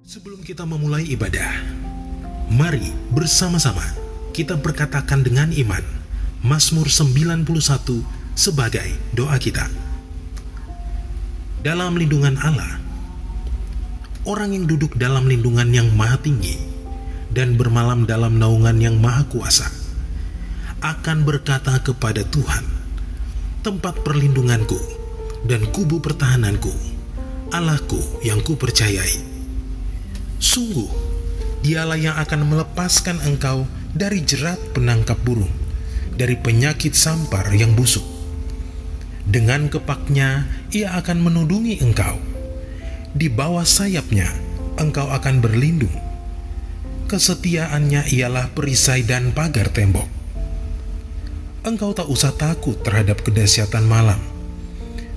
Sebelum kita memulai ibadah, mari bersama-sama kita berkatakan dengan iman Mazmur 91 sebagai doa kita. Dalam lindungan Allah, orang yang duduk dalam lindungan yang maha tinggi dan bermalam dalam naungan yang maha kuasa akan berkata kepada Tuhan, tempat perlindunganku dan kubu pertahananku, Allahku yang kupercayai. Sungguh, dialah yang akan melepaskan engkau dari jerat penangkap burung, dari penyakit sampar yang busuk. Dengan kepaknya, ia akan menudungi engkau. Di bawah sayapnya, engkau akan berlindung. Kesetiaannya ialah perisai dan pagar tembok. Engkau tak usah takut terhadap kedahsyatan malam,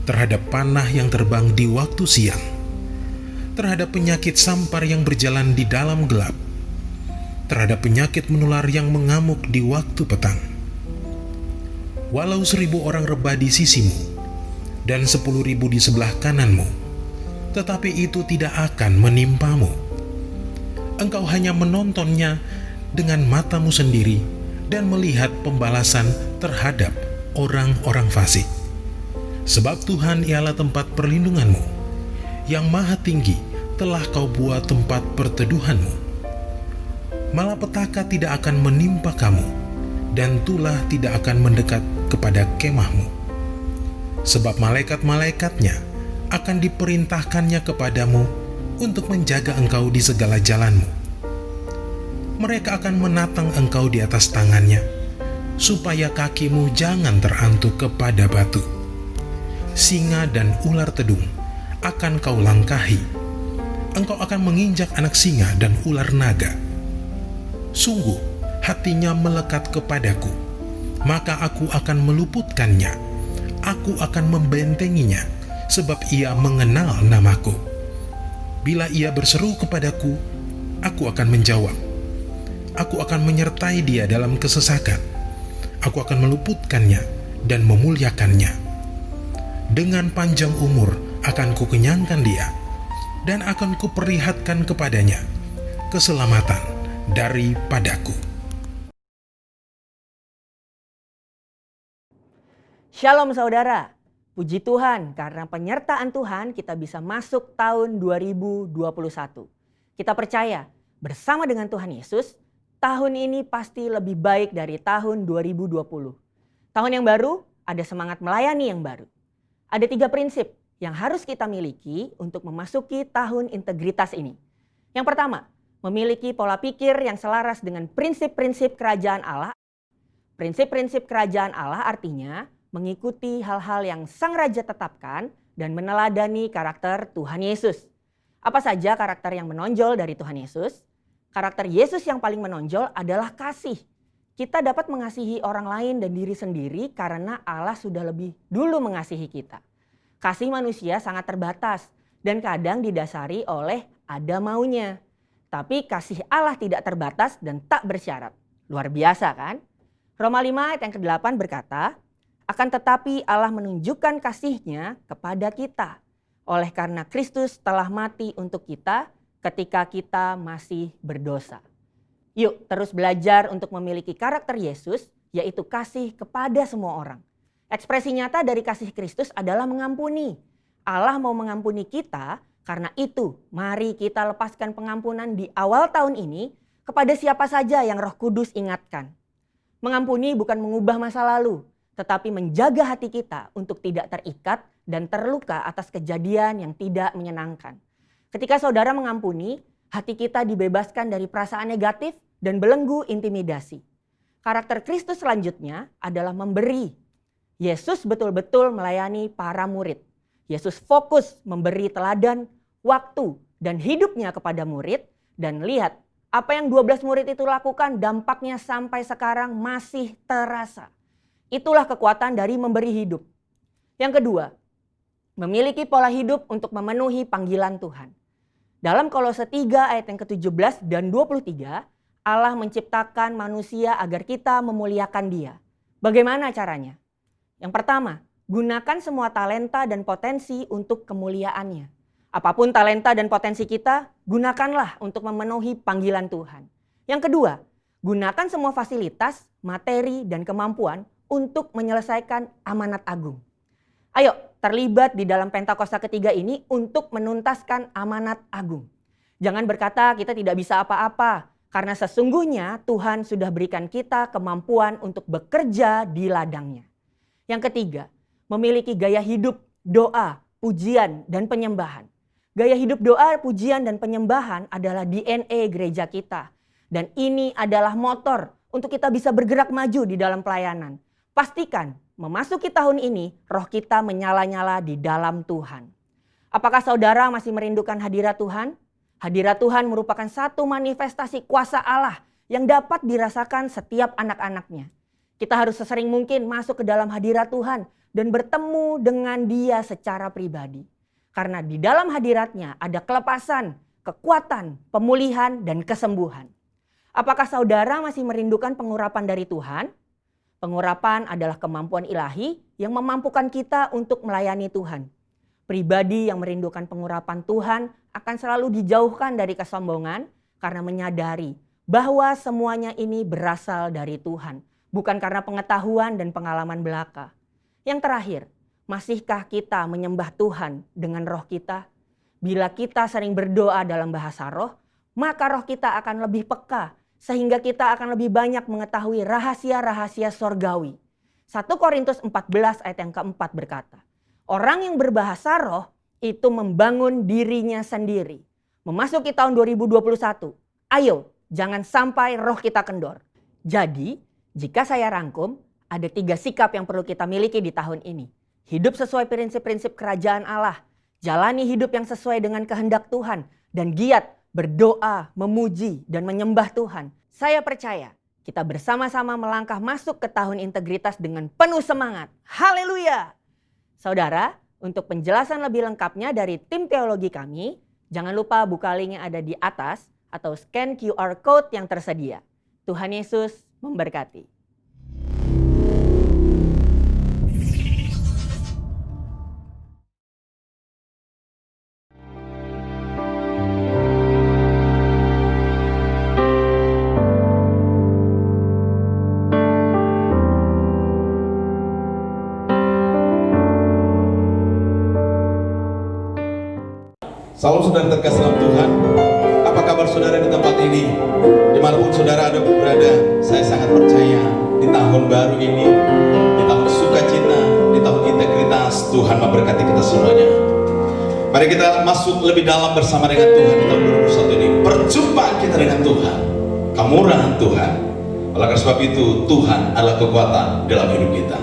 terhadap panah yang terbang di waktu siang, terhadap penyakit sampar yang berjalan di dalam gelap, terhadap penyakit menular yang mengamuk di waktu petang. Walau 1.000 orang rebah di sisimu dan 10.000 di sebelah kananmu, tetapi itu tidak akan menimpamu. Engkau hanya menontonnya dengan matamu sendiri dan melihat pembalasan terhadap orang-orang fasik. Sebab Tuhan ialah tempat perlindunganmu, yang maha tinggi telah kau buat tempat perteduhanmu. Malapetaka tidak akan menimpa kamu, dan tulah tidak akan mendekat kepada kemahmu. Sebab malaikat-malaikatnya akan diperintahkannya kepadamu untuk menjaga engkau di segala jalanmu. Mereka akan menatang engkau di atas tangannya, supaya kakimu jangan terantuk kepada batu. Singa dan ular tedung akan kau langkahi. Engkau akan menginjak anak singa dan ular naga. Sungguh, hatinya melekat kepadaku, maka aku akan meluputkannya. Aku akan membentenginya, sebab ia mengenal namaku. Bila ia berseru kepadaku, aku akan menjawab. Aku akan menyertai dia dalam kesesakan. Aku akan meluputkannya dan memuliakannya. Dengan panjang umur akan kukenyangkan dia, dan akan kuperlihatkan kepadanya keselamatan daripadaku. Shalom saudara, puji Tuhan karena penyertaan Tuhan kita bisa masuk tahun 2021. Kita percaya bersama dengan Tuhan Yesus, tahun ini pasti lebih baik dari tahun 2020. Tahun yang baru, ada semangat melayani yang baru. Ada 3 prinsip yang harus kita miliki untuk memasuki tahun integritas ini. Yang pertama, memiliki pola pikir yang selaras dengan prinsip-prinsip kerajaan Allah. Prinsip-prinsip kerajaan Allah artinya mengikuti hal-hal yang Sang Raja tetapkan dan meneladani karakter Tuhan Yesus. Apa saja karakter yang menonjol dari Tuhan Yesus? Karakter Yesus yang paling menonjol adalah kasih. Kita dapat mengasihi orang lain dan diri sendiri karena Allah sudah lebih dulu mengasihi kita. Kasih manusia sangat terbatas dan kadang didasari oleh ada maunya. Tapi kasih Allah tidak terbatas dan tak bersyarat. Luar biasa kan? Roma 5 ayat yang ke-8 berkata, akan tetapi Allah menunjukkan kasih-Nya kepada kita, oleh karena Kristus telah mati untuk kita ketika kita masih berdosa. Yuk terus belajar untuk memiliki karakter Yesus, yaitu kasih kepada semua orang. Ekspresi nyata dari kasih Kristus adalah mengampuni. Allah mau mengampuni kita, karena itu mari kita lepaskan pengampunan di awal tahun ini kepada siapa saja yang Roh Kudus ingatkan. Mengampuni bukan mengubah masa lalu, tetapi menjaga hati kita untuk tidak terikat dan terluka atas kejadian yang tidak menyenangkan. Ketika saudara mengampuni, hati kita dibebaskan dari perasaan negatif dan belenggu intimidasi. Karakter Kristus selanjutnya adalah memberi. Yesus betul-betul melayani para murid. Yesus fokus memberi teladan, waktu, dan hidupnya kepada murid. Dan lihat, apa yang 12 murid itu lakukan dampaknya sampai sekarang masih terasa. Itulah kekuatan dari memberi hidup. Yang kedua, memiliki pola hidup untuk memenuhi panggilan Tuhan. Dalam Kolose 3 ayat yang ke-17 dan 23, Allah menciptakan manusia agar kita memuliakan Dia. Bagaimana caranya? Yang pertama, gunakan semua talenta dan potensi untuk kemuliaannya. Apapun talenta dan potensi kita, gunakanlah untuk memenuhi panggilan Tuhan. Yang kedua, gunakan semua fasilitas, materi, dan kemampuan untuk menyelesaikan amanat agung. Ayo, terlibat di dalam Pentakosta ketiga ini untuk menuntaskan amanat agung. Jangan berkata kita tidak bisa apa-apa, karena sesungguhnya Tuhan sudah berikan kita kemampuan untuk bekerja di ladangnya. Yang ketiga, memiliki gaya hidup, doa, pujian, dan penyembahan. Gaya hidup doa, pujian, dan penyembahan adalah DNA gereja kita. Dan ini adalah motor untuk kita bisa bergerak maju di dalam pelayanan. Pastikan memasuki tahun ini roh kita menyala-nyala di dalam Tuhan. Apakah saudara masih merindukan hadirat Tuhan? Hadirat Tuhan merupakan satu manifestasi kuasa Allah yang dapat dirasakan setiap anak-anaknya. Kita harus sesering mungkin masuk ke dalam hadirat Tuhan dan bertemu dengan Dia secara pribadi. Karena di dalam hadiratnya ada kelepasan, kekuatan, pemulihan, dan kesembuhan. Apakah saudara masih merindukan pengurapan dari Tuhan? Pengurapan adalah kemampuan ilahi yang memampukan kita untuk melayani Tuhan. Pribadi yang merindukan pengurapan Tuhan akan selalu dijauhkan dari kesombongan karena menyadari bahwa semuanya ini berasal dari Tuhan, bukan karena pengetahuan dan pengalaman belaka. Yang terakhir, masihkah kita menyembah Tuhan dengan roh kita? Bila kita sering berdoa dalam bahasa roh, maka roh kita akan lebih peka sehingga kita akan lebih banyak mengetahui rahasia-rahasia sorgawi. 1 Korintus 14 ayat yang keempat berkata, orang yang berbahasa roh itu membangun dirinya sendiri. Memasuki tahun 2021, ayo jangan sampai roh kita kendor. Jadi, jika saya rangkum, ada 3 sikap yang perlu kita miliki di tahun ini. Hidup sesuai prinsip-prinsip kerajaan Allah, jalani hidup yang sesuai dengan kehendak Tuhan, dan giat berdoa, memuji, dan menyembah Tuhan. Saya percaya kita bersama-sama melangkah masuk ke tahun integritas dengan penuh semangat. Haleluya! Saudara, untuk penjelasan lebih lengkapnya dari tim teologi kami, jangan lupa buka link yang ada di atas atau scan QR Code yang tersedia. Tuhan Yesus memberkati. Salam saudara terkasih dalam Tuhan. Apa kabar saudara di tempat ini? Dimanapun saudara ada berada, saya sangat percaya di tahun baru ini, di tahun sukacita, di tahun integritas, Tuhan memberkati kita semuanya. Mari kita masuk lebih dalam bersama dengan Tuhan di tahun 2021 ini. Perjumpaan kita dengan Tuhan, kemurahan Tuhan. Oleh karena sebab itu, Tuhan adalah kekuatan dalam hidup kita.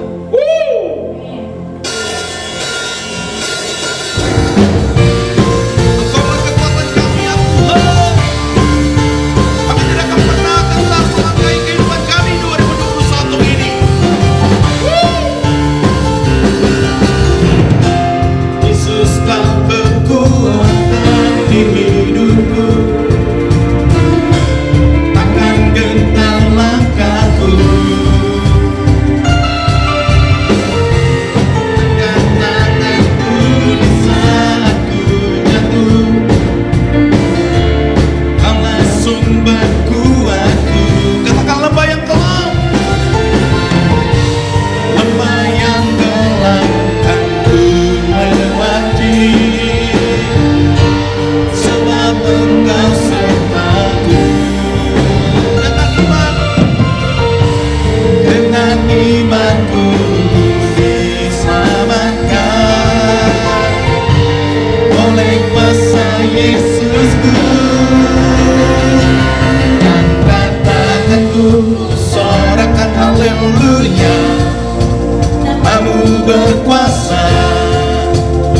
Berkuasa,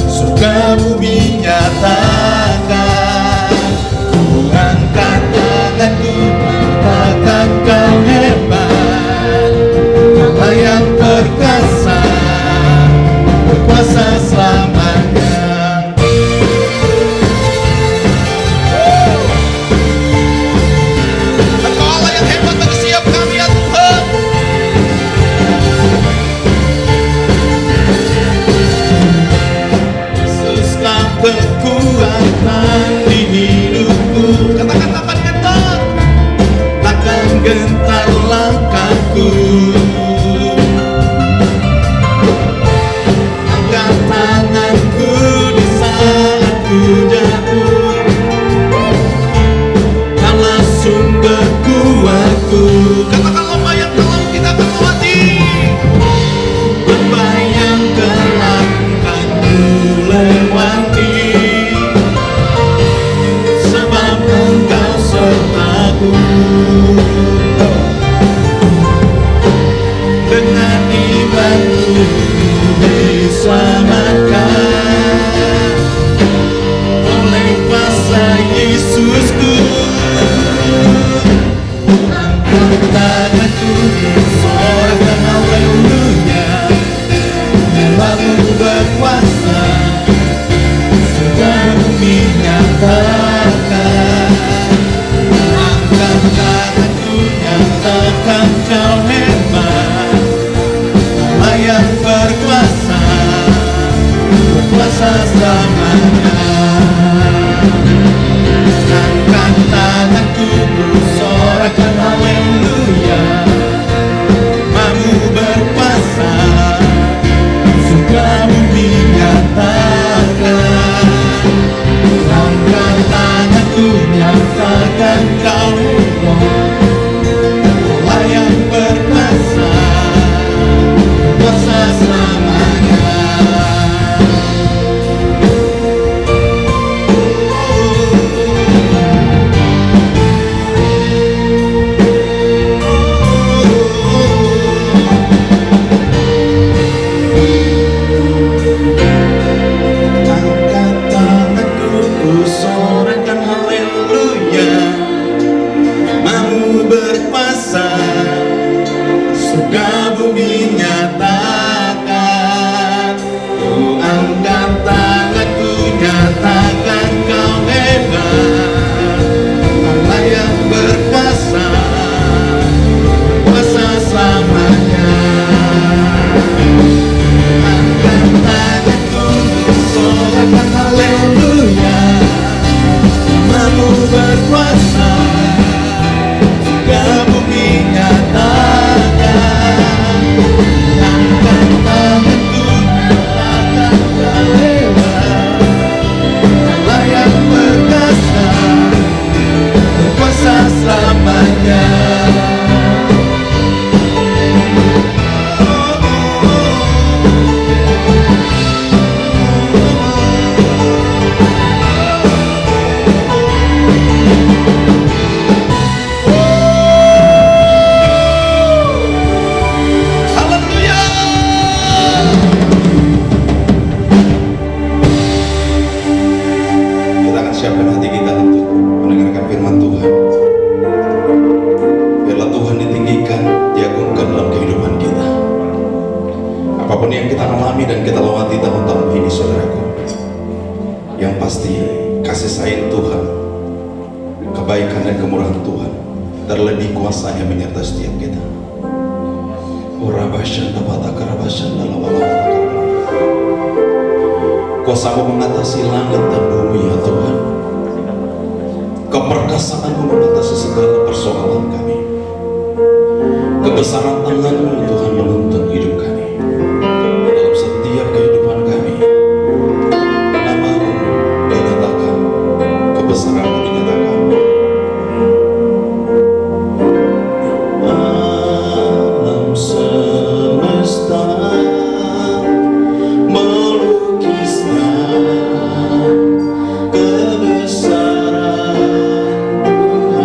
surga bumi nyatakan. Ku angkat tanganku, katakan kau hebat. Allah yang perkasa, berkuasa selamanya. kekuatan di hidupku. Katakan takkan gentar, takkan gentar langkahku. Angkat tanganku di saat ku jatuh, karena sumber kuatku. Katakan lomba yang telah kita akan lewati, lomba yang telah akan ku lewati, sebab Engkau sertaku. Dengan imanku diselamatkan oleh kuasa Yesusku. Angkat tanganku, sorakan haleluya. Memang berkuasa, sudah bumi nyatakan. Angkat tanganku, nyatakan Kau hebat. Allah yang berkuasa, berkuasa selamanya. Angkat tanganku, sorakan haleluya. Kamu berkuasa, sudah bumi nyatakan. Angkat tanganku, nyatakan Kau hebat. Allah yang berkuasa, berkuasa selamanya. Angkat tanganku, ku sorakan haleluya. Kamu berkuasa, surga bumi nyatakan. Ku angkat tanganku, nyatakan Kau hebat. Allah yang berkuasa, berkuasa selamanya. Angkat tanganku, sorakan haleluya. Kamu berkuasa, surga bumi nyatakan. Angkat tanganku, nyatakan Kau hebat. Allah yang berkuasa, berkuasa selamanya. Haleluya. Kita akan siapkan hati kita untuk mendengarkan firman Tuhan. Biarlah Tuhan ditinggikan, diagungkan dalam kehidupan kita. Apapun yang kita alami dan kita lewati tahun-tahun ini, saudaraku, yang pasti kasih sayang Tuhan, kebaikan dan kemurahan Tuhan, terlebih kuasa-Nya menyertai setiap kita. Kuasa-Mu mengatasi langit dan bumi, ya Tuhan. Keperkasaan-Mu mengatasi segala persoalan kami. Kebesaran tangan-Mu, Tuhan, menuntun hidup kami. Dalam setiap kehidupan kami, nama-Mu dinyatakan, kebesaran-Mu dinyatakan. Alam semesta melukiskan kebesaran Tuhan.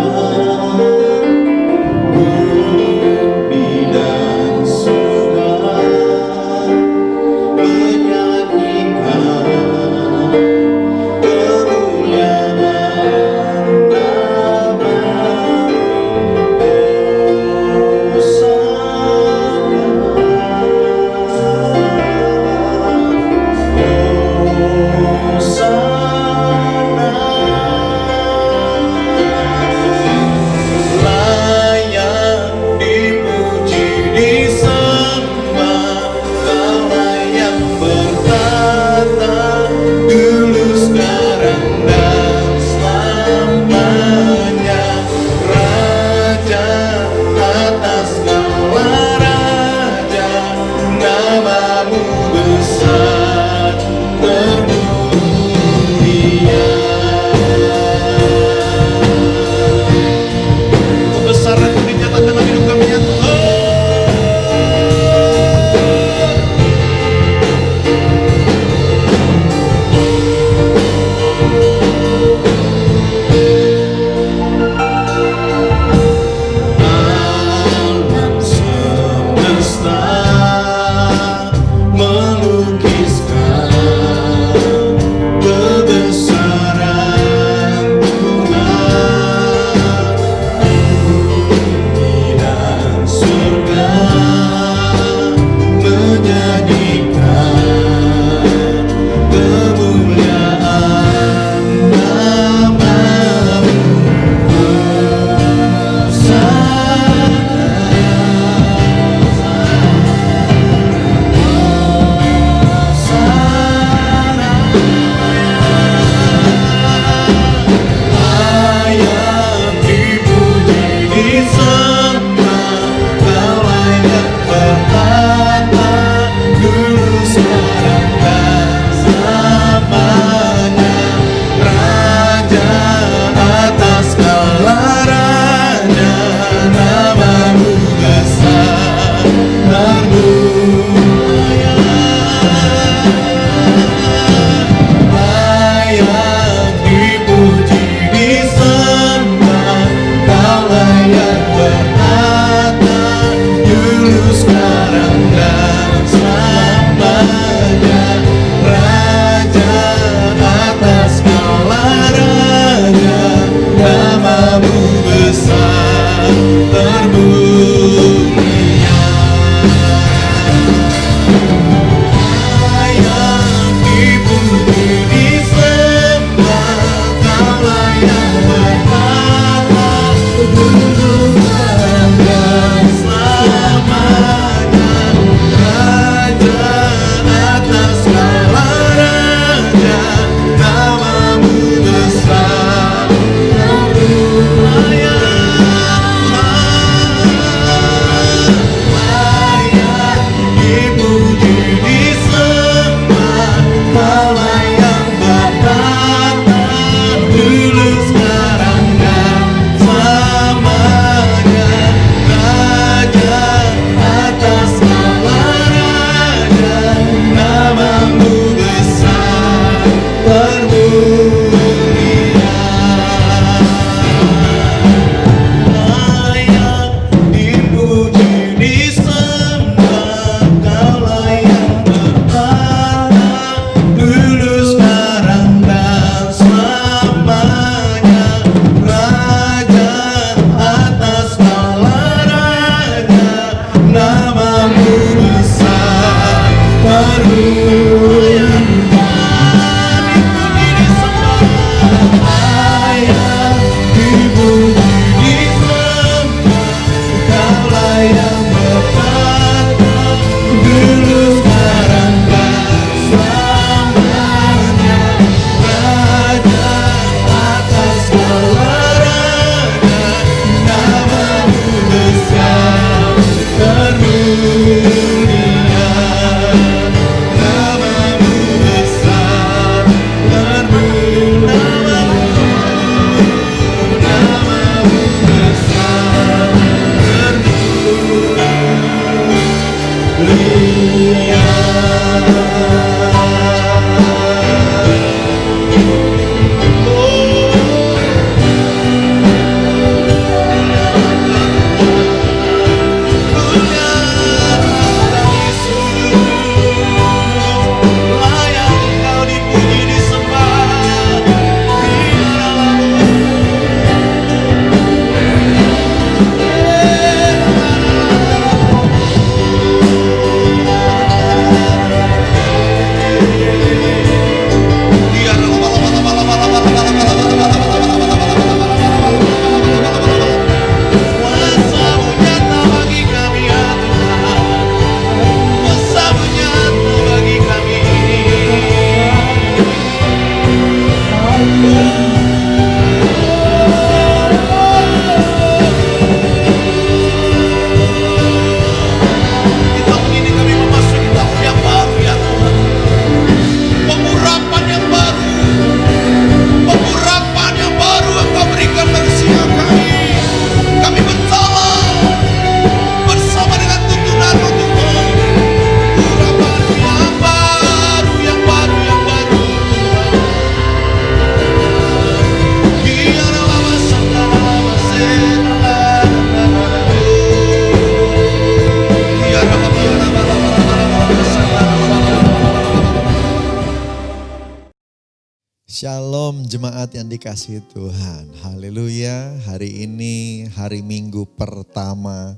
Shalom jemaat yang dikasihi Tuhan. Haleluya. Hari ini hari Minggu pertama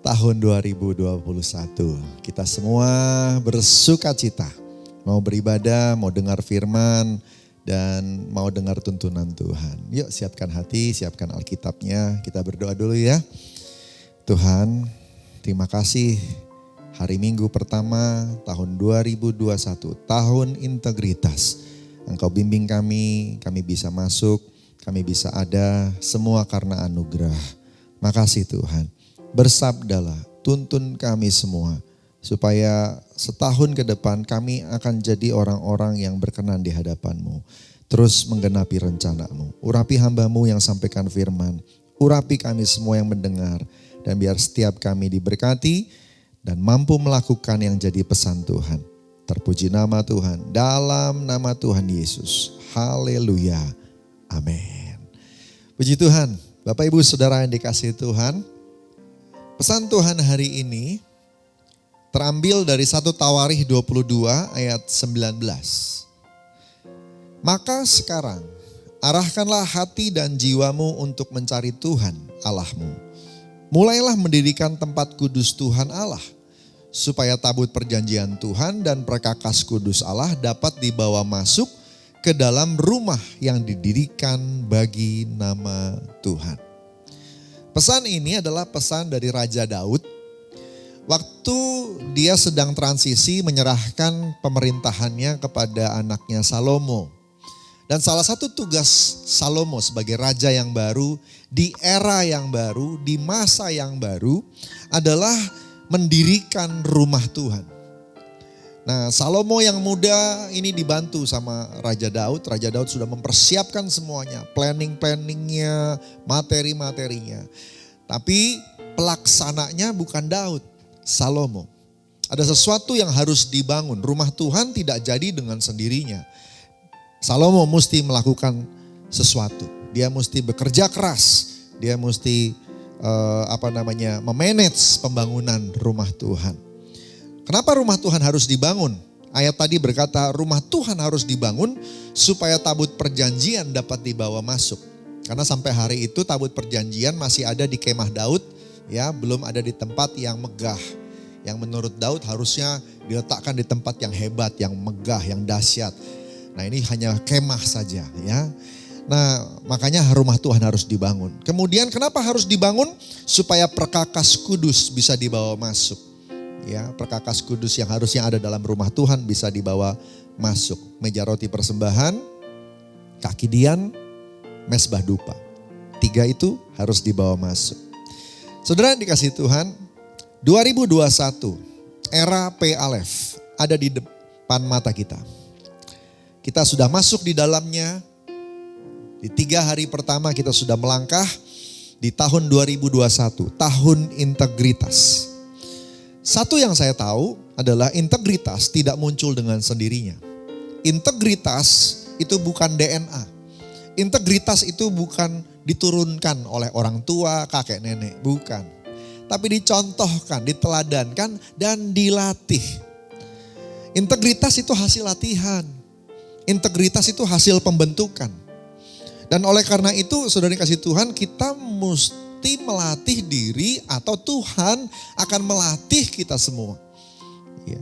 tahun 2021. Kita semua bersuka cita. Mau beribadah, mau dengar firman, dan mau dengar tuntunan Tuhan. Yuk siapkan hati, siapkan Alkitabnya. Kita berdoa dulu ya. Tuhan, terima kasih hari Minggu pertama tahun 2021. Tahun integritas. Engkau bimbing kami bisa masuk, kami bisa ada, semua karena anugerah. Makasih Tuhan. Bersabdalah, tuntun kami semua. Supaya setahun ke depan kami akan jadi orang-orang yang berkenan di hadapan-Mu. Terus menggenapi rencana-Mu. Urapi hamba-Mu yang sampaikan firman. Urapi kami semua yang mendengar. Dan biar setiap kami diberkati dan mampu melakukan yang jadi pesan Tuhan. Terpuji nama Tuhan, dalam nama Tuhan Yesus. Haleluya. Amin. Puji Tuhan, Bapak Ibu Saudara yang dikasihi Tuhan. Pesan Tuhan hari ini terambil dari 1 Tawarikh 22 ayat 19. Maka sekarang arahkanlah hati dan jiwamu untuk mencari Tuhan Allahmu. Mulailah mendirikan tempat kudus Tuhan Allah, supaya tabut perjanjian Tuhan dan perkakas kudus Allah dapat dibawa masuk ke dalam rumah yang didirikan bagi nama Tuhan. Pesan ini adalah pesan dari Raja Daud. Waktu dia sedang transisi menyerahkan pemerintahannya kepada anaknya Salomo. Dan salah satu tugas Salomo sebagai raja yang baru, di era yang baru, di masa yang baru adalah mendirikan rumah Tuhan. Nah, Salomo yang muda ini dibantu sama Raja Daud. Raja Daud sudah mempersiapkan semuanya, planning-planningnya, materi-materinya. Tapi pelaksananya bukan Daud, Salomo. Ada sesuatu yang harus dibangun. Rumah Tuhan tidak jadi dengan sendirinya. Salomo mesti melakukan sesuatu. Dia mesti bekerja keras. Dia mesti memanage pembangunan rumah Tuhan. Kenapa rumah Tuhan harus dibangun? Ayat tadi berkata rumah Tuhan harus dibangun supaya tabut perjanjian dapat dibawa masuk. Karena sampai hari itu tabut perjanjian masih ada di kemah Daud, ya, belum ada di tempat yang megah. Yang menurut Daud harusnya diletakkan di tempat yang hebat, yang megah, yang dahsyat. Nah, ini hanya kemah saja, ya. Nah, makanya rumah Tuhan harus dibangun. Kemudian kenapa harus dibangun? Supaya perkakas kudus bisa dibawa masuk. Ya, perkakas kudus yang harusnya ada dalam rumah Tuhan bisa dibawa masuk. Meja roti persembahan, kaki dian, mesbah dupa. 3 itu harus dibawa masuk. Saudara yang dikasihi Tuhan, 2021 era P Aleph ada di depan mata kita. Kita sudah masuk di dalamnya. Di 3 hari pertama kita sudah melangkah di tahun 2021, tahun integritas. Satu yang saya tahu adalah integritas tidak muncul dengan sendirinya. Integritas itu bukan DNA. Integritas itu bukan diturunkan oleh orang tua, kakek nenek, bukan. Tapi dicontohkan, diteladankan, dan dilatih. Integritas itu hasil latihan. Integritas itu hasil pembentukan. Dan oleh karena itu, saudara dikasihi Tuhan, kita mesti melatih diri atau Tuhan akan melatih kita semua. Ya.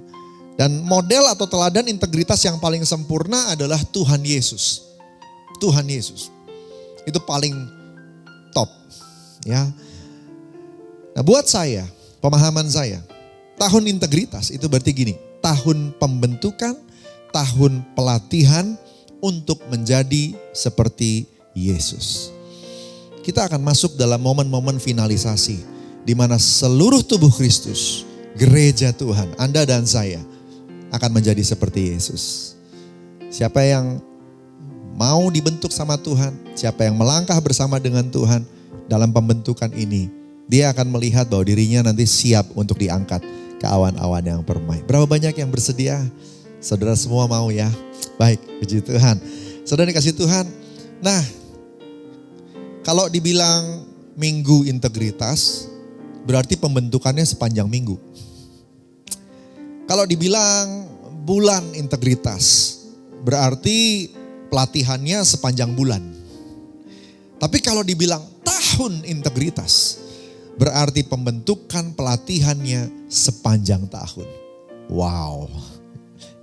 Dan model atau teladan integritas yang paling sempurna adalah Tuhan Yesus. Tuhan Yesus. Itu paling top. Ya. Nah, buat saya, pemahaman saya, tahun integritas itu berarti gini, tahun pembentukan, tahun pelatihan untuk menjadi seperti Yesus. Kita akan masuk dalam momen-momen finalisasi di mana seluruh tubuh Kristus, gereja Tuhan, Anda dan saya akan menjadi seperti Yesus. Siapa yang mau dibentuk sama Tuhan, siapa yang melangkah bersama dengan Tuhan dalam pembentukan ini, dia akan melihat bahwa dirinya nanti siap untuk diangkat ke awan-awan yang permai. Berapa banyak yang bersedia? Saudara semua mau ya? Baik, puji Tuhan. Saudara dikasih Tuhan. Nah, kalau dibilang minggu integritas, berarti pembentukannya sepanjang minggu. Kalau dibilang bulan integritas, berarti pelatihannya sepanjang bulan. Tapi kalau dibilang tahun integritas, berarti pembentukan pelatihannya sepanjang tahun. Wow.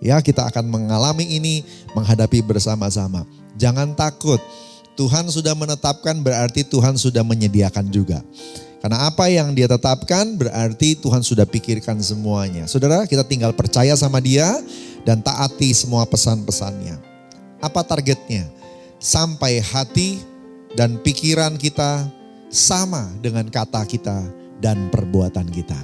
Ya, kita akan mengalami ini, menghadapi bersama-sama. Jangan takut. Tuhan sudah menetapkan, berarti Tuhan sudah menyediakan juga. Karena apa yang Dia tetapkan berarti Tuhan sudah pikirkan semuanya. Saudara, kita tinggal percaya sama Dia dan taati semua pesan-pesannya. Apa targetnya? Sampai hati dan pikiran kita sama dengan kata kita dan perbuatan kita.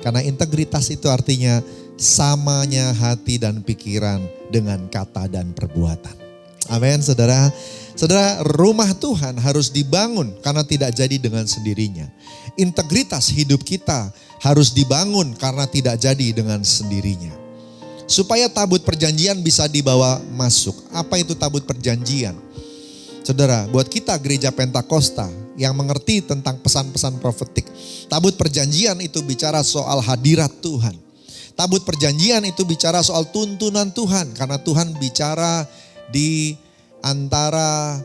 Karena integritas itu artinya samanya hati dan pikiran dengan kata dan perbuatan. Amin, saudara. Saudara, rumah Tuhan harus dibangun karena tidak jadi dengan sendirinya. Integritas hidup kita harus dibangun karena tidak jadi dengan sendirinya. Supaya tabut perjanjian bisa dibawa masuk. Apa itu tabut perjanjian? Saudara, buat kita gereja Pentakosta yang mengerti tentang pesan-pesan profetik. Tabut perjanjian itu bicara soal hadirat Tuhan. Tabut perjanjian itu bicara soal tuntunan Tuhan. Karena Tuhan bicara di antara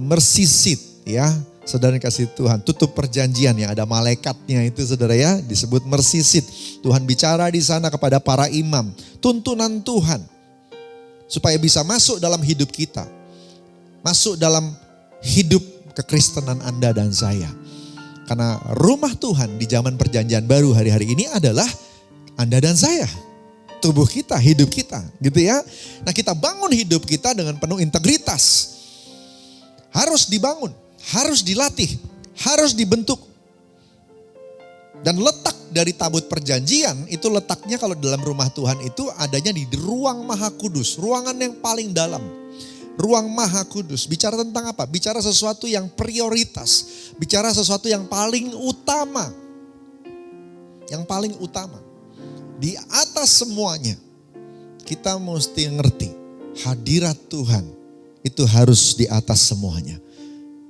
mercy seat, ya. Saudara kasih Tuhan, tutup perjanjian yang ada malaikatnya itu, saudara, ya, disebut mercy seat. Tuhan bicara di sana kepada para imam, tuntunan Tuhan supaya bisa masuk dalam hidup kita. Masuk dalam hidup kekristenan Anda dan saya. Karena rumah Tuhan di zaman perjanjian baru hari-hari ini adalah Anda dan saya. Tubuh kita, hidup kita, gitu ya. Nah, kita bangun hidup kita dengan penuh integritas. Harus dibangun, harus dilatih, harus dibentuk. Dan letak dari tabut perjanjian itu letaknya kalau dalam rumah Tuhan itu adanya di ruang Maha Kudus, ruangan yang paling dalam. Ruang Maha Kudus, bicara tentang apa? Bicara sesuatu yang prioritas, bicara sesuatu yang paling utama. Yang paling utama. Di atas semuanya, kita mesti ngerti hadirat Tuhan itu harus di atas semuanya.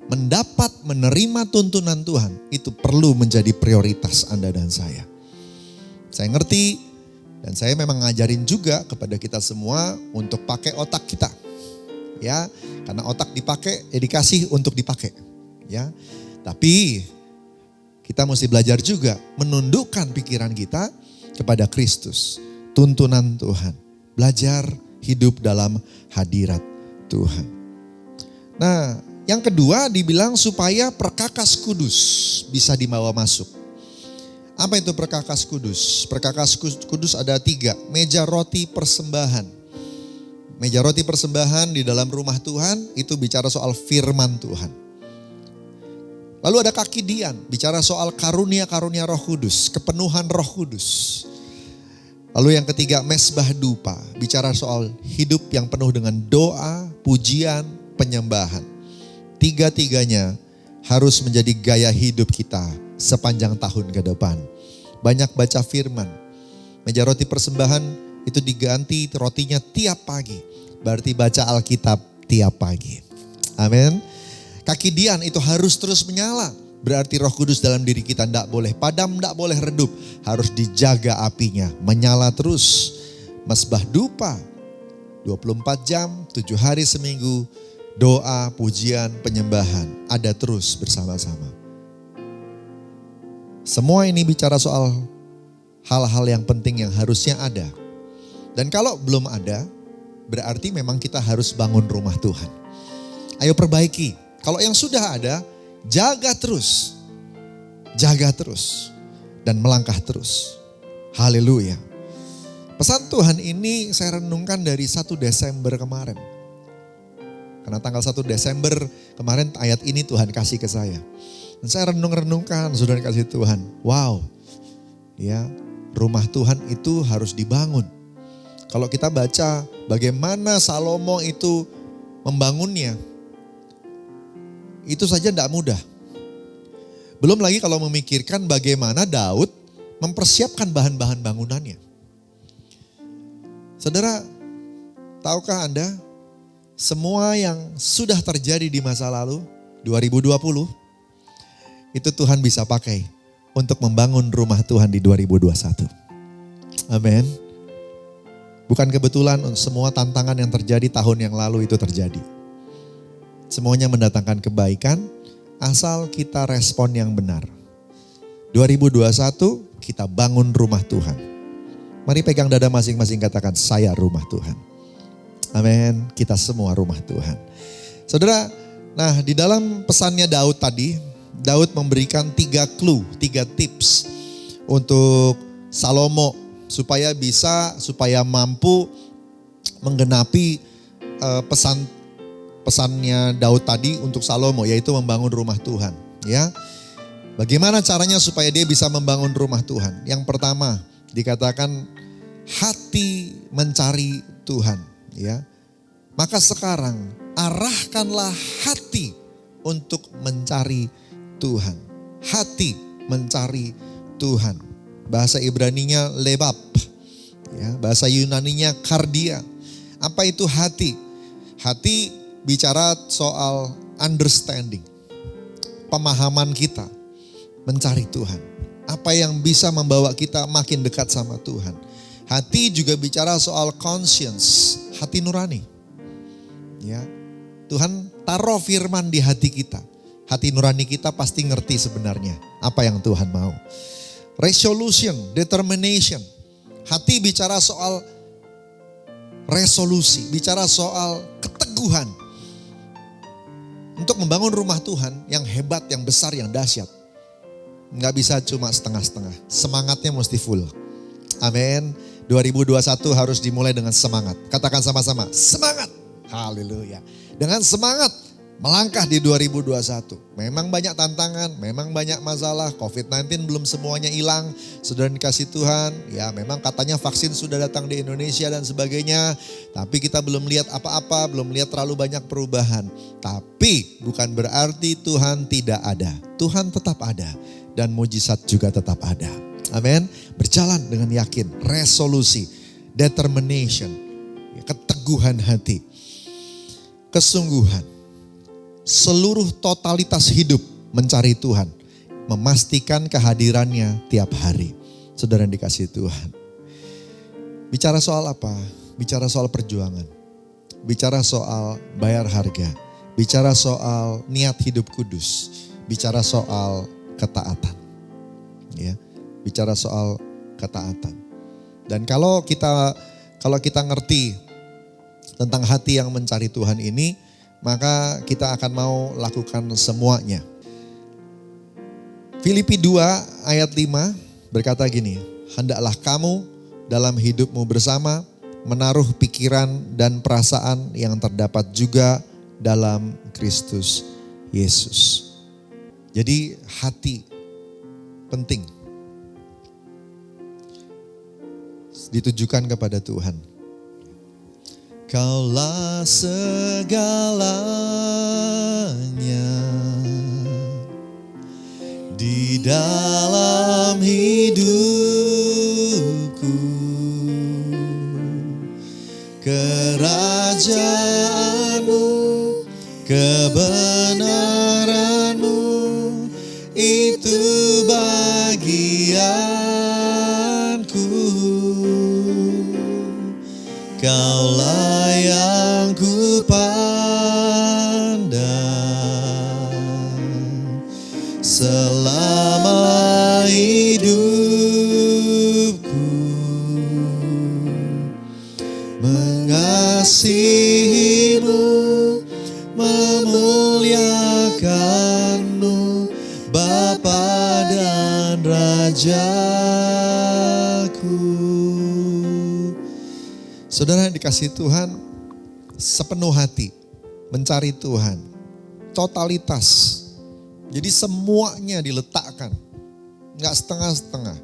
Mendapat, menerima tuntunan Tuhan itu perlu menjadi prioritas Anda dan saya. Saya ngerti dan saya memang ngajarin juga kepada kita semua untuk pakai otak kita. Ya, karena otak dipakai, dikasih untuk dipakai. Ya, tapi kita mesti belajar juga menundukkan pikiran kita kepada Kristus, tuntunan Tuhan. Belajar hidup dalam hadirat Tuhan. Nah, yang kedua dibilang supaya perkakas kudus bisa dibawa masuk. Apa itu perkakas kudus? Perkakas kudus ada 3, meja roti persembahan. Meja roti persembahan di dalam rumah Tuhan itu bicara soal firman Tuhan. Lalu ada kaki dian, bicara soal karunia-karunia Roh Kudus, kepenuhan Roh Kudus. Lalu yang ketiga, mesbah dupa, bicara soal hidup yang penuh dengan doa, pujian, penyembahan. Tiga-tiganya harus menjadi gaya hidup kita sepanjang tahun ke depan. Banyak baca firman. Meja roti persembahan itu diganti rotinya tiap pagi. Berarti baca Alkitab tiap pagi. Amin. Kaki dian itu harus terus menyala. Berarti Roh Kudus dalam diri kita tidak boleh padam, tidak boleh redup. Harus dijaga apinya, menyala terus. Mesbah dupa, 24 jam, 7 hari seminggu. Doa, pujian, penyembahan. Ada terus bersama-sama. Semua ini bicara soal hal-hal yang penting yang harusnya ada. Dan kalau belum ada, berarti memang kita harus bangun rumah Tuhan. Ayo perbaiki. Kalau yang sudah ada, jaga terus. Jaga terus. Dan melangkah terus. Haleluya. Pesan Tuhan ini saya renungkan dari 1 Desember kemarin. Karena tanggal 1 Desember kemarin ayat ini Tuhan kasih ke saya. Dan saya renung-renungkan, saudara kasih Tuhan. Wow. Ya, rumah Tuhan itu harus dibangun. Kalau kita baca bagaimana Salomo itu membangunnya. Itu saja tidak mudah. Belum lagi kalau memikirkan bagaimana Daud mempersiapkan bahan-bahan bangunannya. Saudara, tahukah Anda, semua yang sudah terjadi di masa lalu, 2020, itu Tuhan bisa pakai untuk membangun rumah Tuhan di 2021. Amin. Bukan kebetulan semua tantangan yang terjadi tahun yang lalu itu terjadi. Semuanya mendatangkan kebaikan asal kita respon yang benar. 2021 kita bangun rumah Tuhan. Mari pegang dada masing-masing, katakan saya rumah Tuhan. Amin, kita semua rumah Tuhan. Saudara, nah di dalam pesannya Daud tadi, Daud memberikan 3 clue, 3 tips untuk Salomo supaya mampu menggenapi pesannya Daud tadi untuk Salomo, yaitu membangun rumah Tuhan. Ya, bagaimana caranya supaya dia bisa membangun rumah Tuhan? Yang pertama dikatakan hati mencari Tuhan. Ya, maka sekarang arahkanlah hati untuk mencari Tuhan. Hati mencari Tuhan. Bahasa Ibraninya lebab. Ya, bahasa Yunaninya kardia. Apa itu hati? Hati bicara soal understanding. Pemahaman kita mencari Tuhan. Apa yang bisa membawa kita makin dekat sama Tuhan. Hati juga bicara soal conscience, hati nurani. Ya, Tuhan taruh firman di hati kita. Hati nurani kita pasti ngerti sebenarnya apa yang Tuhan mau. Resolution, determination. Hati bicara soal resolusi, bicara soal keteguhan. Untuk membangun rumah Tuhan yang hebat, yang besar, yang dahsyat. Nggak bisa cuma setengah-setengah. Semangatnya mesti full. Amin. 2021 harus dimulai dengan semangat. Katakan sama-sama, semangat. Haleluya. Dengan semangat melangkah di 2021. Memang banyak tantangan, memang banyak masalah. COVID-19 belum semuanya hilang. Saudara dikasih Tuhan, ya memang katanya vaksin sudah datang di Indonesia dan sebagainya. Tapi kita belum lihat apa-apa, belum lihat terlalu banyak perubahan. Tapi bukan berarti Tuhan tidak ada. Tuhan tetap ada dan mujizat juga tetap ada. Amin. Berjalan dengan yakin, resolusi, determination, keteguhan hati, kesungguhan, seluruh totalitas hidup mencari Tuhan, memastikan kehadirannya tiap hari. Saudara yang dikasihi Tuhan. Bicara soal apa? Bicara soal perjuangan. Bicara soal bayar harga. Bicara soal niat hidup kudus. Bicara soal ketaatan. Ya, bicara soal ketaatan. Dan kalau kita ngerti tentang hati yang mencari Tuhan ini, maka kita akan mau lakukan semuanya. Filipi 2 ayat 5 berkata gini, hendaklah kamu dalam hidupmu bersama menaruh pikiran dan perasaan yang terdapat juga dalam Kristus Yesus. Jadi hati penting ditujukan kepada Tuhan. Kaulah segalanya di dalam hidupku, kerajaanmu, kebenaranmu, itu bagianku. Kaulah yang ku pandang selama hidupku, mengasihimu, memuliakanmu, Bapa dan Rajaku. Saudara yang dikasihi Tuhan, sepenuh hati mencari Tuhan, totalitas. Jadi semuanya diletakkan, nggak setengah-setengah.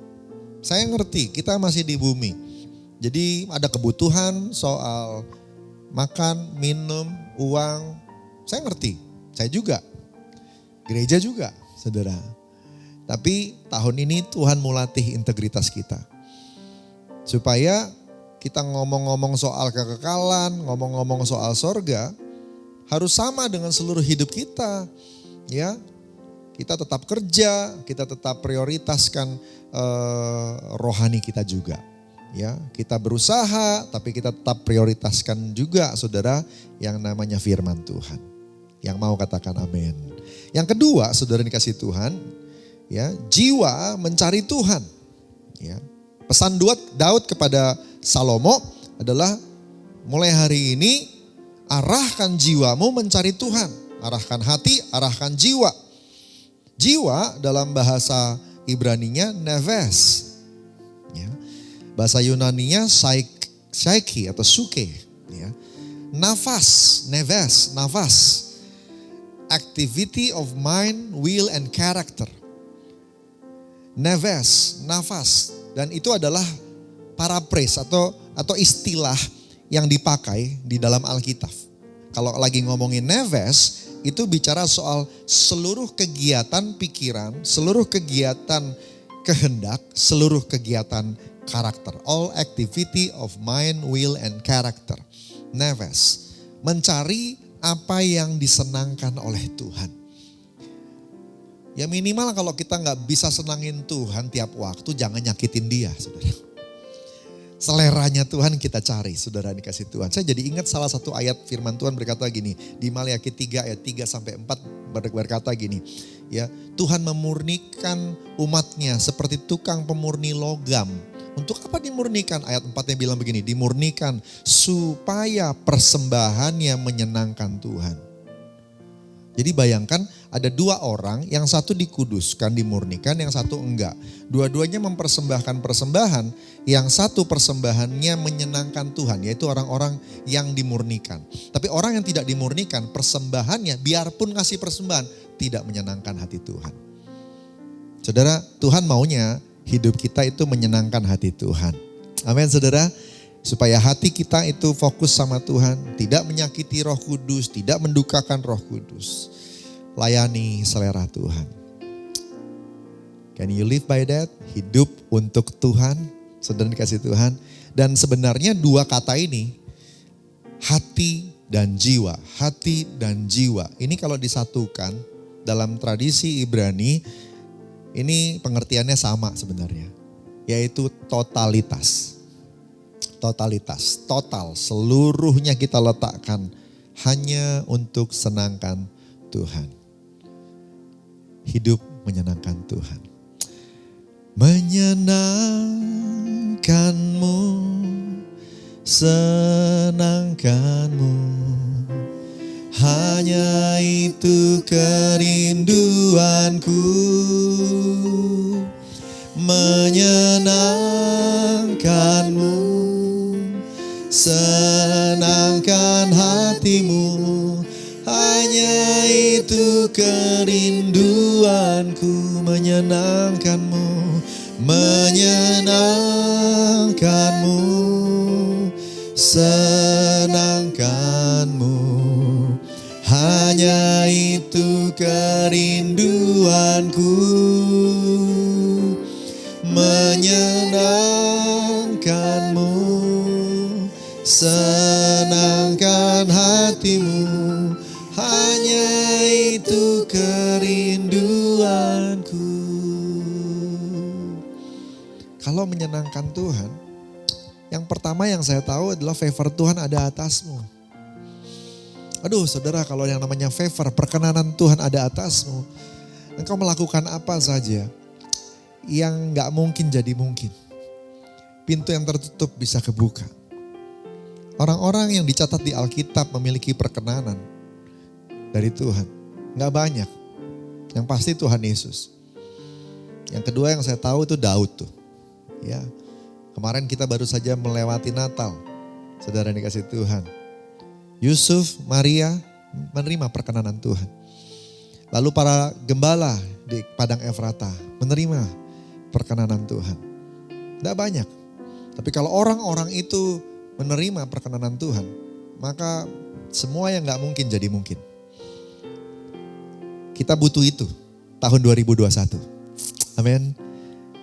Saya ngerti, kita masih di bumi. Jadi ada kebutuhan soal makan, minum, uang. Saya ngerti, saya juga. Gereja juga, saudara. Tapi tahun ini Tuhan melatih integritas kita. Supaya kita ngomong-ngomong soal kekekalan, ngomong-ngomong soal sorga, harus sama dengan seluruh hidup kita. Ya, kita tetap kerja, kita tetap prioritaskan rohani kita juga. Ya, kita berusaha, tapi kita tetap prioritaskan juga, saudara, yang namanya firman Tuhan. Yang mau katakan amin. Yang kedua, saudara dikasih Tuhan, ya, jiwa mencari Tuhan. Ya. Pesan Daud kepada Salomo adalah mulai hari ini arahkan jiwamu mencari Tuhan. Arahkan hati, arahkan jiwa. Jiwa dalam bahasa Ibraninya neves. Ya. Bahasa Yunaninya psyche atau suke. Ya. Nafas, neves, nafas. Activity of mind, will, and character. Neves, nafas. Dan itu adalah paraphrase atau istilah yang dipakai di dalam Alkitab. Kalau lagi ngomongin neves, itu bicara soal seluruh kegiatan pikiran, seluruh kegiatan kehendak, seluruh kegiatan karakter. All activity of mind, will, and character. Neves, mencari apa yang disenangkan oleh Tuhan. Ya minimal kalau kita gak bisa senangin Tuhan tiap waktu, jangan nyakitin dia, saudara. Seleranya Tuhan kita cari, saudara dikasih Tuhan. Saya jadi ingat salah satu ayat firman Tuhan berkata gini, di Maliaki 3 ayat 3-4 berkata gini, ya, Tuhan memurnikan umatnya seperti tukang pemurni logam. Untuk apa dimurnikan? Ayat 4-nya bilang begini, dimurnikan supaya persembahannya menyenangkan Tuhan. Jadi bayangkan ada dua orang, yang satu dikuduskan, dimurnikan, yang satu enggak. Dua-duanya mempersembahkan persembahan, yang satu persembahannya menyenangkan Tuhan, yaitu orang-orang yang dimurnikan. Tapi orang yang tidak dimurnikan, persembahannya biarpun ngasih persembahan, tidak menyenangkan hati Tuhan. Saudara, Tuhan maunya hidup kita itu menyenangkan hati Tuhan. Amin saudara. Supaya hati kita itu fokus sama Tuhan. Tidak menyakiti Roh Kudus. Tidak mendukakan Roh Kudus. Layani selera Tuhan. Can you live by that? Hidup untuk Tuhan. Saudara dikasih Tuhan. Dan sebenarnya dua kata ini. Hati dan jiwa. Hati dan jiwa. Ini kalau disatukan dalam tradisi Ibrani. Ini pengertiannya sama sebenarnya. Yaitu totalitas. Totalitas, total, seluruhnya kita letakkan hanya untuk senangkan Tuhan. Hidup menyenangkan Tuhan. Menyenangkanmu, senangkanmu, hanya itu kerinduanku. Menyenangkanmu, senangkan hatimu, hanya itu kerinduanku. Menyenangkanmu, menyenangkanmu, senangkanmu, hanya itu kerinduanku. Menyenangkanmu, senangkan hatimu, hanya itu kerinduanku. Kalau menyenangkan Tuhan, yang pertama yang saya tahu adalah favor Tuhan ada atasmu. Aduh saudara, kalau yang namanya favor, perkenanan Tuhan ada atasmu, engkau melakukan apa saja yang gak mungkin jadi mungkin. Pintu yang tertutup bisa kebuka. Orang-orang yang dicatat di Alkitab memiliki perkenanan dari Tuhan. Gak banyak. Yang pasti Tuhan Yesus. Yang kedua yang saya tahu itu Daud tuh. Ya, kemarin kita baru saja melewati Natal. Saudara yang dikasih Tuhan. Yusuf, Maria menerima perkenanan Tuhan. Lalu para gembala di Padang Efrata menerima perkenanan Tuhan. Tidak banyak. Tapi kalau orang-orang itu menerima perkenanan Tuhan, maka semua yang gak mungkin jadi mungkin. Kita butuh itu tahun 2021. Amin.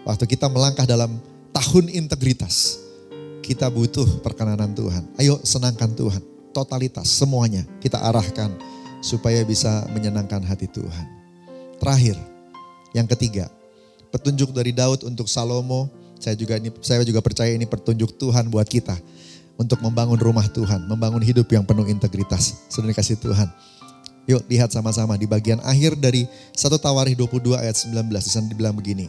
Waktu kita melangkah dalam tahun integritas, kita butuh perkenanan Tuhan. Ayo senangkan Tuhan. Totalitas semuanya kita arahkan supaya bisa menyenangkan hati Tuhan. Terakhir, yang ketiga. Petunjuk dari Daud untuk Salomo, saya juga percaya ini petunjuk Tuhan buat kita untuk membangun rumah Tuhan, membangun hidup yang penuh integritas. Saudara dikasih Tuhan. Yuk lihat sama-sama di bagian akhir dari 1 Tawarikh 22 ayat 19. Di sana dibilang begini.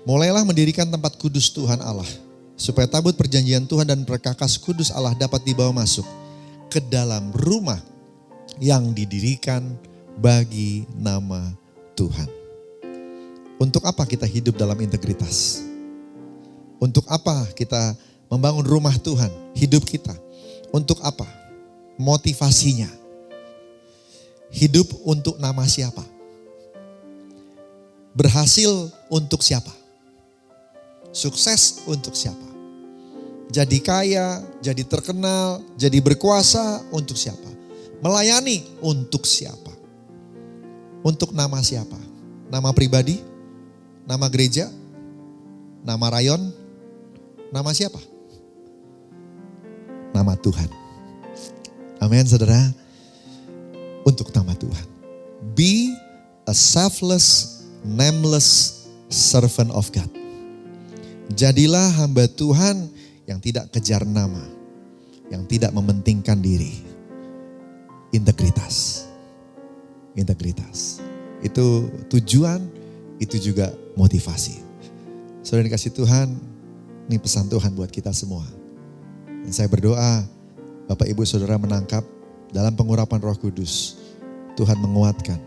Mulailah mendirikan tempat kudus Tuhan Allah, supaya tabut perjanjian Tuhan dan perkakas kudus Allah dapat dibawa masuk ke dalam rumah yang didirikan bagi nama Tuhan. Untuk apa kita hidup dalam integritas? Untuk apa kita membangun rumah Tuhan, hidup kita? Untuk apa? Motivasinya. Hidup untuk nama siapa? Berhasil untuk siapa? Sukses untuk siapa? Jadi kaya, jadi terkenal, jadi berkuasa untuk siapa? Melayani untuk siapa? Untuk nama siapa? Nama pribadi? Nama gereja? Nama rayon? Nama siapa? Nama Tuhan. Amin saudara. Untuk nama Tuhan. Be a selfless, nameless servant of God. Jadilah hamba Tuhan yang tidak kejar nama, yang tidak mementingkan diri. Integritas. Integritas. Itu tujuan, itu juga motivasi. Saudara dikasih Tuhan, ini pesan Tuhan buat kita semua. Dan saya berdoa, Bapak Ibu Saudara menangkap dalam pengurapan Roh Kudus, Tuhan menguatkan,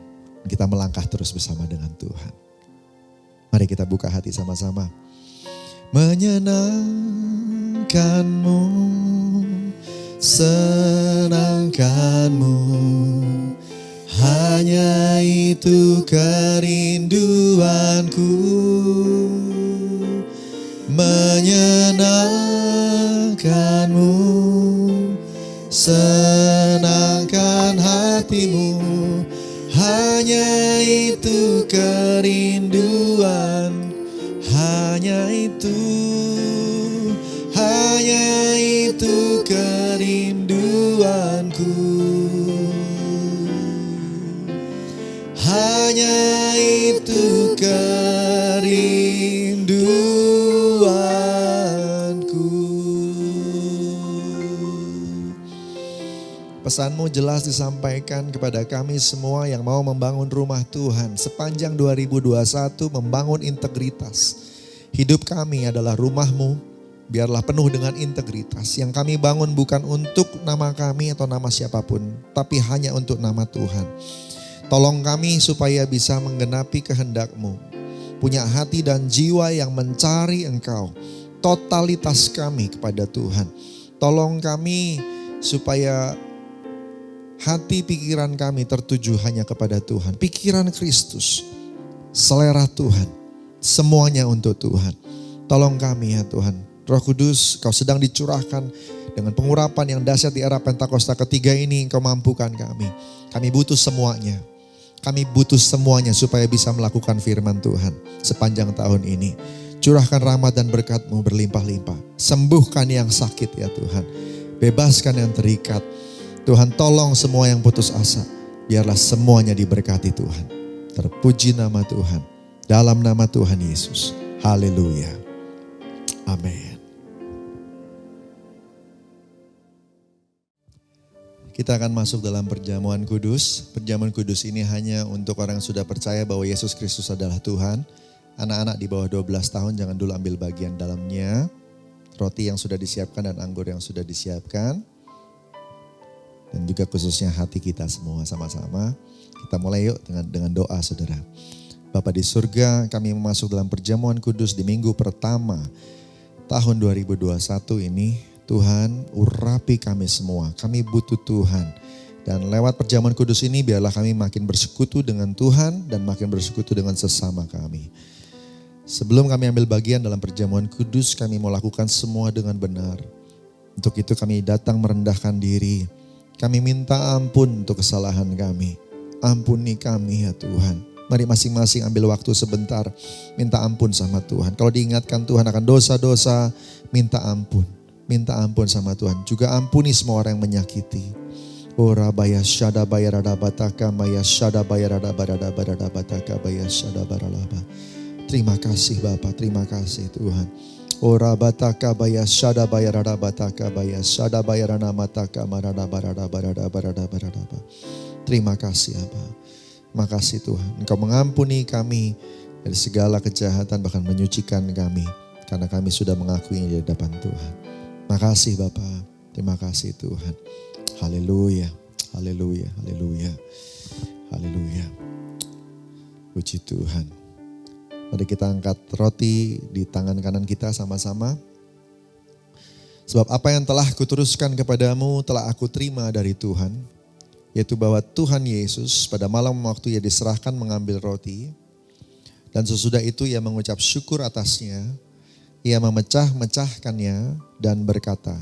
kita melangkah terus bersama dengan Tuhan. Mari kita buka hati sama-sama. Menyenangkanmu, senangkanmu, hanya itu kerinduanku. Menyenangkanmu, senangkan hatimu, hanya itu kerinduan, hanya itu kerinduanku, hanya itu kerinduanku. Pesanmu jelas disampaikan kepada kami semua yang mau membangun rumah Tuhan. Sepanjang 2021 membangun integritas. Hidup kami adalah rumahmu, biarlah penuh dengan integritas. Yang kami bangun bukan untuk nama kami atau nama siapapun, tapi hanya untuk nama Tuhan. Tolong kami supaya bisa menggenapi kehendak-Mu. Punya hati dan jiwa yang mencari Engkau. Totalitas kami kepada Tuhan. Tolong kami supaya hati pikiran kami tertuju hanya kepada Tuhan. Pikiran Kristus, selera Tuhan, semuanya untuk Tuhan. Tolong kami ya Tuhan. Roh Kudus, Kau sedang dicurahkan dengan pengurapan yang dahsyat di era Pentakosta ketiga ini. Engkau mampukan kami. Kami butuh semuanya. Kami butuh semuanya supaya bisa melakukan firman Tuhan sepanjang tahun ini. Curahkan rahmat dan berkat-Mu berlimpah-limpah. Sembuhkan yang sakit ya Tuhan. Bebaskan yang terikat. Tuhan tolong semua yang putus asa. Biarlah semuanya diberkati Tuhan. Terpuji nama Tuhan. Dalam nama Tuhan Yesus. Haleluya. Amin. Kita akan masuk dalam perjamuan kudus. Perjamuan kudus ini hanya untuk orang yang sudah percaya bahwa Yesus Kristus adalah Tuhan. Anak-anak di bawah 12 tahun jangan dulu ambil bagian dalamnya. Roti yang sudah disiapkan dan anggur yang sudah disiapkan. Dan juga khususnya hati kita semua sama-sama. Kita mulai yuk dengan doa saudara. Bapa di surga, kami masuk dalam perjamuan kudus di minggu pertama tahun 2021 ini. Tuhan urapi kami semua, kami butuh Tuhan. Dan lewat perjamuan kudus ini biarlah kami makin bersekutu dengan Tuhan dan makin bersekutu dengan sesama kami. Sebelum kami ambil bagian dalam perjamuan kudus, kami mau lakukan semua dengan benar. Untuk itu kami datang merendahkan diri. Kami minta ampun untuk kesalahan kami. Ampuni kami ya Tuhan. Mari masing-masing ambil waktu sebentar. Minta ampun sama Tuhan. Kalau diingatkan Tuhan akan dosa-dosa, minta ampun. Minta ampun sama Tuhan. Juga ampuni semua orang yang menyakiti. Ora baya syada baya rada bataka maya syada baya rada barada barada bataka baya syada baralaba. Terima kasih Bapa, terima kasih Tuhan. Ora bataka baya syada baya rada bataka baya syada baya rana mataka marada barada barada barada barada. Terima kasih Bapa. Makasih Tuhan, Engkau mengampuni kami dari segala kejahatan, bahkan menyucikan kami. Karena kami sudah mengakuinya di hadapan Tuhan. Makasih Bapa, terima kasih Tuhan. Haleluya, haleluya, haleluya, haleluya. Puji Tuhan. Mari kita angkat roti di tangan kanan kita sama-sama. Sebab apa yang telah kuteruskan kepadamu telah aku terima dari Tuhan. Yaitu bahwa Tuhan Yesus pada malam waktu ia diserahkan mengambil roti. Dan sesudah itu ia mengucap syukur atasnya. Ia memecah-mecahkannya dan berkata,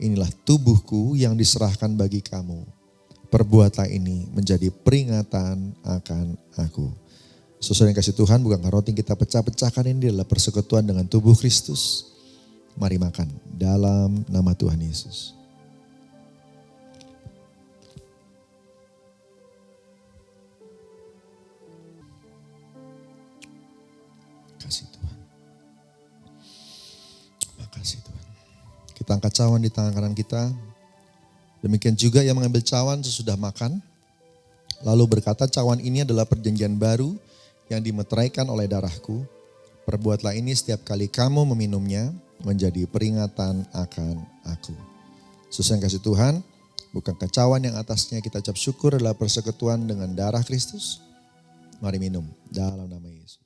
inilah tubuhku yang diserahkan bagi kamu. Perbuatlah ini menjadi peringatan akan aku. Saudara yang kasih Tuhan, bukankah roti yang kita pecah-pecahkan ini adalah persekutuan dengan tubuh Kristus? Mari makan dalam nama Tuhan Yesus. Kasih Tuhan. Makasih Tuhan. Kita angkat cawan di tangan kanan kita. Demikian juga yang mengambil cawan sesudah makan. Lalu berkata, cawan ini adalah perjanjian baru yang dimeteraikan oleh darahku. Perbuatlah ini setiap kali kamu meminumnya menjadi peringatan akan aku. Saudara yang kasih Tuhan, bukankah cawan yang atasnya kita ucap syukur adalah persekutuan dengan darah Kristus? Mari minum dalam nama Yesus.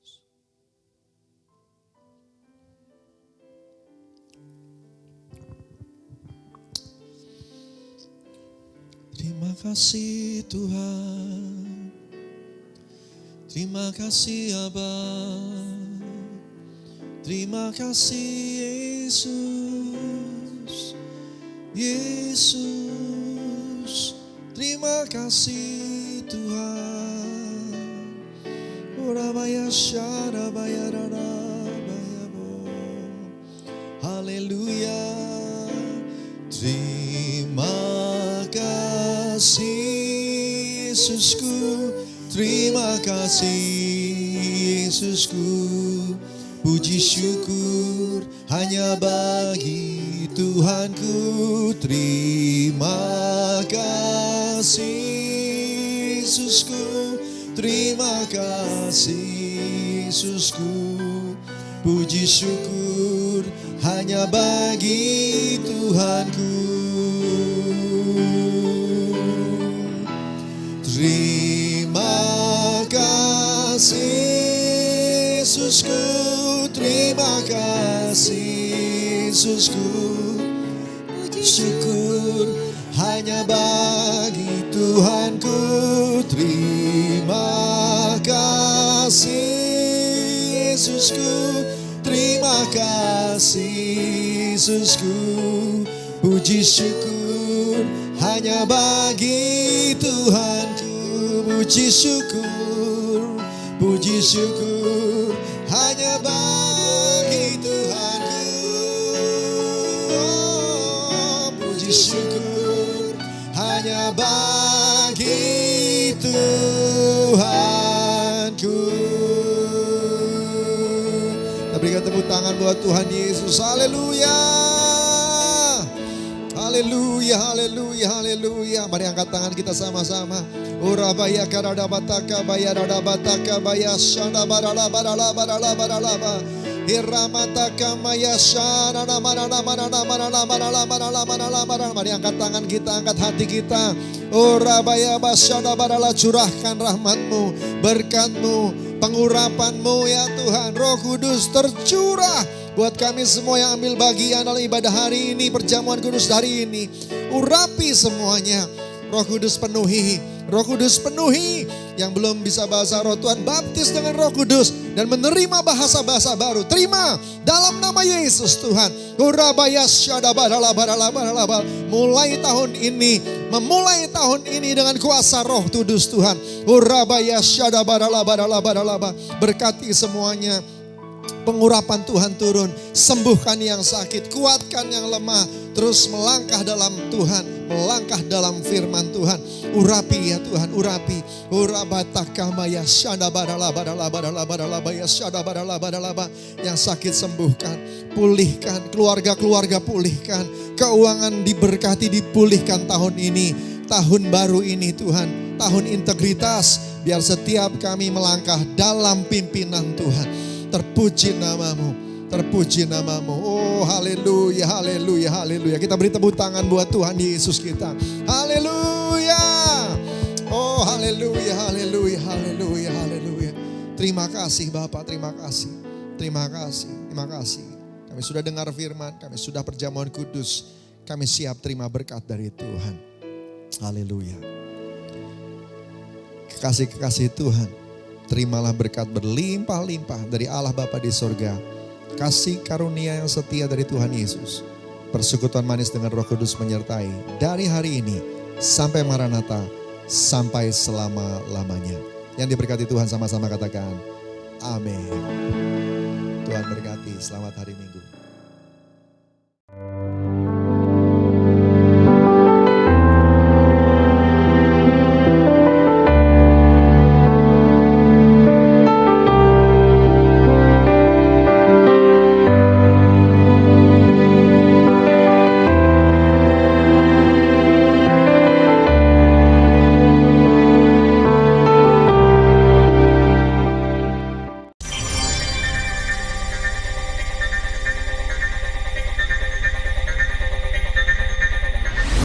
Terima kasih Tuhan. Terima kasih Aba. Terima kasih Yesus. Yesus. Terima kasih Tuhan. Urabaya syarabaya rarabaya bo. Haleluya. Terima kasih Yesusku. Terima kasih Yesusku. Puji syukur hanya bagi Tuhanku. Terima kasih Yesusku. Terima kasih Yesusku. Puji syukur hanya bagi Tuhanku. Terima kasih Yesusku, terima kasih Yesusku. Puji syukur hanya bagi Tuhanku. Terima kasih Yesusku, terima kasih Yesusku. Puji syukur hanya bagi Tuhanku. Puji syukur hanya bagi Tuhanku. Oh, puji syukur hanya bagi Tuhanku. Kita berikan tepuk tangan buat Tuhan Yesus. Haleluya. Haleluya, haleluya, haleluya. Mari angkat tangan kita sama-sama. Urabaya karada bataka baya rada bataka baya shana barala barala barala barala. Iramataka maya shana marana marana marana marana marana marana marana. Mari angkat tangan kita, angkat hati kita. Urabaya basyana barala, curahkan rahmat-Mu, berkat-Mu, pengurapan-Mu ya Tuhan. Roh Kudus tercurah buat kami semua yang ambil bagian dalam ibadah hari ini, perjamuan kudus hari ini. Urapi semuanya. Roh Kudus penuhi. Roh Kudus penuhi. Yang belum bisa bahasa roh, Tuhan baptis dengan Roh Kudus. Dan menerima bahasa-bahasa baru. Terima dalam nama Yesus Tuhan. Mulai tahun ini. Memulai tahun ini dengan kuasa Roh Kudus Tuhan. Berkati semuanya. Pengurapan Tuhan turun, sembuhkan yang sakit, kuatkan yang lemah, terus melangkah dalam Tuhan, melangkah dalam firman Tuhan. Urapi ya Tuhan, urapi. Urabatakama syada barala barala barala barala ya syada barala barala. Yang sakit sembuhkan, pulihkan, keluarga-keluarga pulihkan, keuangan diberkati, dipulihkan tahun ini, tahun baru ini Tuhan. tahun integritas. Biar setiap kami melangkah dalam pimpinan Tuhan. Terpuji namamu, terpuji namamu. Oh haleluya, haleluya, haleluya. Kita beri tepuk tangan buat Tuhan Yesus kita. Haleluya. Oh haleluya, haleluya, haleluya, haleluya. Terima kasih Bapak, terima kasih. Terima kasih, terima kasih. Kami sudah dengar firman, kami sudah perjamuan kudus. Kami siap terima berkat dari Tuhan. Haleluya. Kekasih-kekasih Tuhan, terimalah berkat berlimpah-limpah dari Allah Bapa di sorga. Kasih karunia yang setia dari Tuhan Yesus. Persekutuan manis dengan Roh Kudus menyertai dari hari ini sampai Maranatha, sampai selama-lamanya. Yang diberkati Tuhan sama-sama katakan, amin. Tuhan berkati, selamat hari Minggu.